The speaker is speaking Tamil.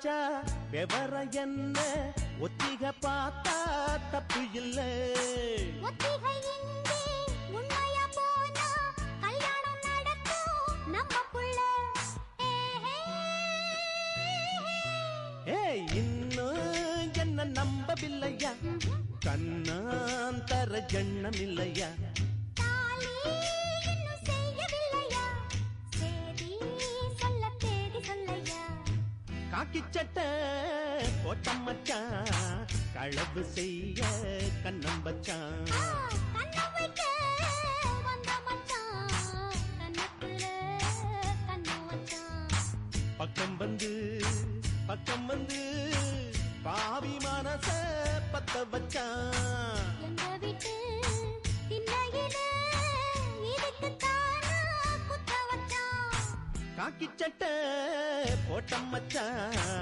ஆச்சா விவர என்ன ஒத்திக பார்த்தா தப்பு இல்ல ஒத்திகை இங்கே உண்மையா போனா கல்யாணம் நடக்கும் நம்ம புள்ள ஏய் இன்னும் என்ன நம்பவில்லையா கண்ணாந்தர ஜண்ணம் இல்லையா தாலி இன்னும் செய்யவில்லையா சேதி சொல்ல தேடி சொல்லையா காக்கி சட்டை போட்டம் மச்சான் களவு செய்ய கண்ணம் வச்சான் கண்ணம் வைக்க வந்த மச்சான் கண்ணத்துல கண்ணம் வச்சான் பக்கம் வந்து பாவி மனச பத்த வச்சான் எங்க வீட்டு திண்ணையில இதுக்குத்தானா குத்த வச்சான் காக்கி சட்டை போட்டம் மச்சான்